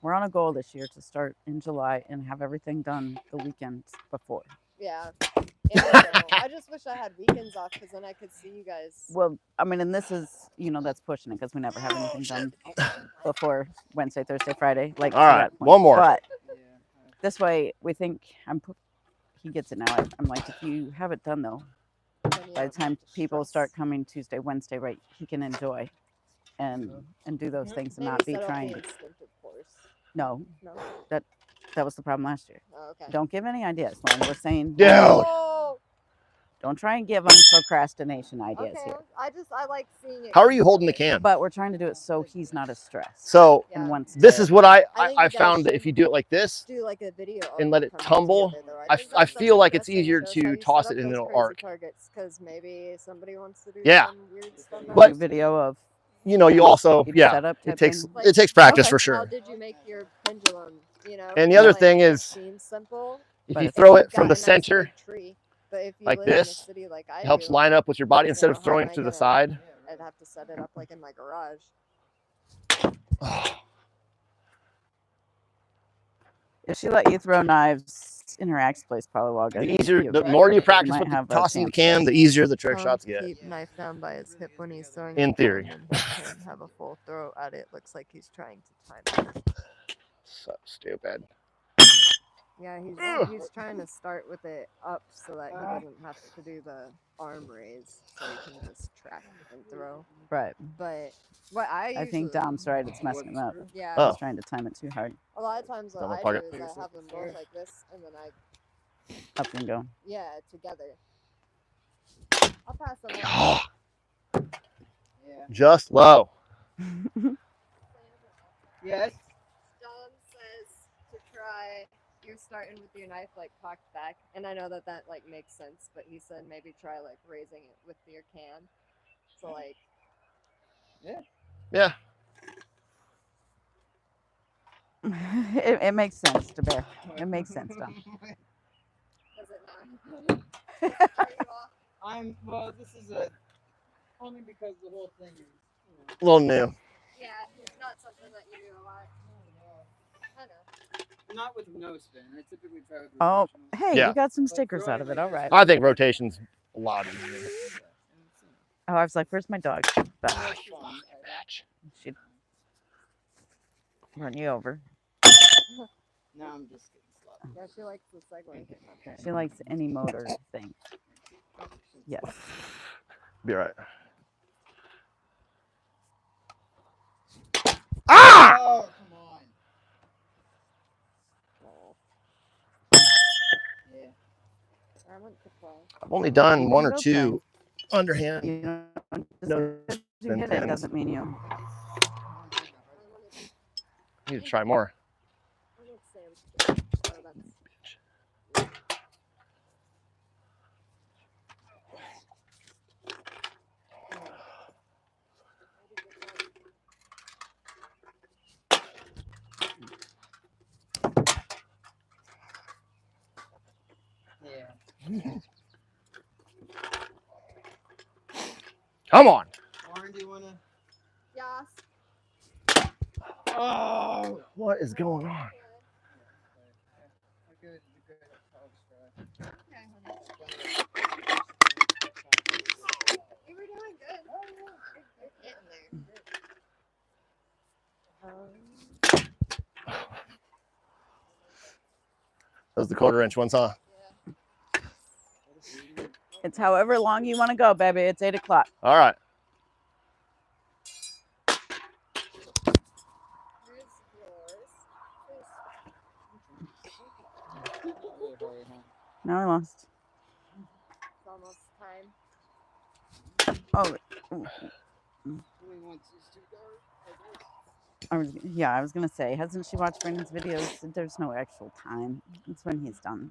we're on a goal this year to start in July and have everything done the weekend before. Yeah. And I know. I just wish I had weekends off because then I could see you guys. Well, I mean, and this is, that's pushing it because we never have anything done before Wednesday, Thursday, Friday. Like, All to right, that point. one more. But Yeah. this way, we think he gets it now. I'm like, if you have it done though, Then you by the don't time people stress. start coming Tuesday, Wednesday, right, he can enjoy and do those things and Maybe not be set up trying. the instinctive course. No, No. that was the problem last year. Oh, okay. Don't give any ideas. Lauren. We're saying Dude. Oh, don't try and give them procrastination ideas okay. here. I like seeing it. How are you come holding the together. can? But we're trying to do it so he's not as stressed. So Yeah. And wants this to- is what I think I you guys found that if should you do it like this do like a video of and let it coming tumble, together, though. I think I that's feel like it's interesting. easier Shows to how you toss set it up in those an crazy arc. targets, because maybe somebody wants to do Yeah. some weird stuff. But- Do video of You know, you also setup it type takes thing? it takes practice Okay. for How sure. did you make your pendulum? You know. And the 'cause, other like, thing it is, seems simple. if But you it's- throw You've it from got the a nice center, big tree, but if you like live in a this, city like I it helps do, line up with your body you instead know, of how throwing am it I to the gonna- side. I'd have to set it up like in my garage. if she let you throw knives in her axe place, probably will get The easier, the Right. more you You practice might with the have a tossing the chance. can, the easier the trick Tell him shots to get. keep knife down by his hip when he's throwing. In the theory. can, and he can have a full throw at it. Looks like he's trying to time it. So stupid. Yeah, Ugh. he's trying to start with it up so that he doesn't have to do the arm raise, so he can just track and throw. Right. But what I think Dom's right. It's messing him up. Yeah, Oh. He's trying to time it too hard. a lot of times what Double I do pocket. is I have them both like this, and then I Up and go. together. I'll pass them on. Oh, Yeah. just low. Yes. Dom says to try. You're starting with your knife like cocked back, and I know that like makes sense. But he said maybe try like raising it with your can. So like. Yeah. it makes sense to Bear. It makes sense, Dom. Does it not? Turn you off? Well. This is only because the whole thing is. A little new. Yeah, it's not something that you do a lot. I know. Not with no spin. I typically try with. Oh, rotational. hey, Yeah. you got some stickers out of it. All right. I think rotation's a lot easier. Oh, I was like, where's my dog? But Ah, you fucking bitch. she'd run you over. Now I'm just getting sloppy. Yeah, she likes the Segway. She likes any motor thing. Yes. Be right. Ah! Oh, come on. Yeah. I went to play. I've only done one or Okay. two underhand. You know, just No, because you hit it pins. doesn't mean you. I need to try more. I went Sam's. Oh, that's. Yeah. Come on. Lauren, do you wanna? Yes. Oh. What is going on? Good. Okay, honey. You were doing good. You're getting there. Those the quarter inch ones, huh? It's however long you want to go, baby. It's 8 o'clock. All right. Here's yours. No, I lost. It's almost time. Oh, I was gonna say, hasn't she watched Brandon's videos? There's no actual time. It's when he's done.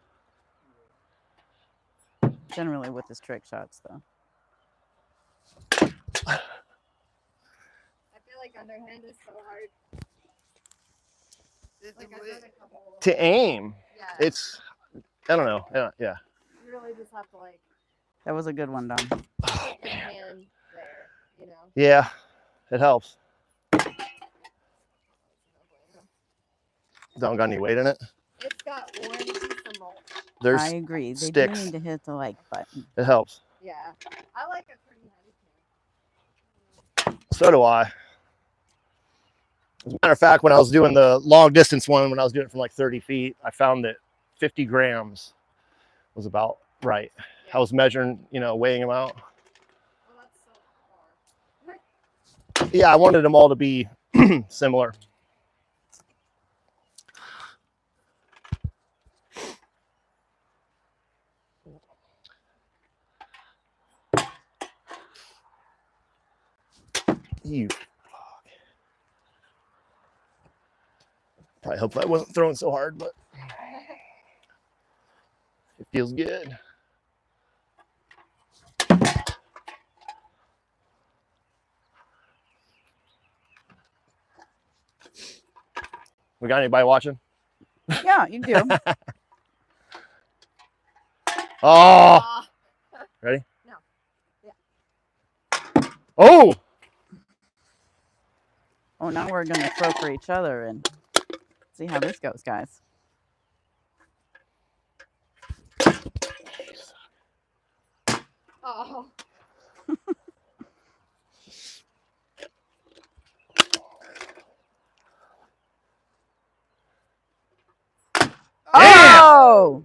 Generally with his trick shots, though. hand is so hard. Like I've done a couple. To aim, Yeah. it's, I don't know. Yeah. You really just have to like That was a good one, Don. Oh, put your man. hand there, you know. Yeah, it helps. Don't got any weight in it. It's got one piece of mulch. There's I agree. They sticks. do need to hit the like button. It helps. Yeah. I like a pretty heavy can. So do I. As a matter of fact, when I was doing the long distance one, when I was doing it from like 30 feet, I found that 50 grams was about right. Yeah. I was measuring, weighing them out. Well, that's so far. Yeah, I wanted them all to be similar. You probably hope I wasn't throwing so hard, but it feels good. We got anybody watching? Yeah, you do. Oh, Ah. ready? No. Yeah. Oh, Oh, now we're gonna throw for each other and see how this goes, guys. Oh. Oh!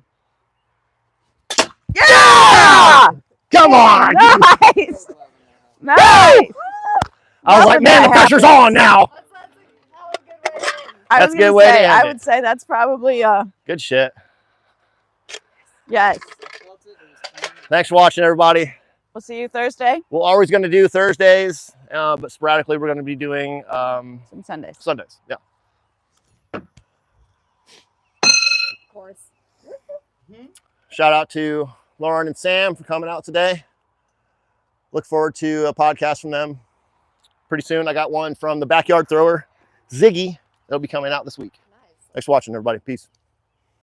Yeah! come on! Nice! Nice! I was like, man, the pressure's on now. That's a I was good way to end. That's a good gonna way to say, end I it. would say that's probably Good shit. yes. Thanks for watching, everybody. We'll see you Thursday. We're always going to do Thursdays, but sporadically we're going to be doing Some Sundays. Sundays. Yeah. Of course. Shout out to Lauren and Sam for coming out today. Look forward to a podcast from them pretty soon. I got one from the backyard thrower, Ziggy. That'll be coming out this week. Nice. Thanks for watching, everybody. Peace.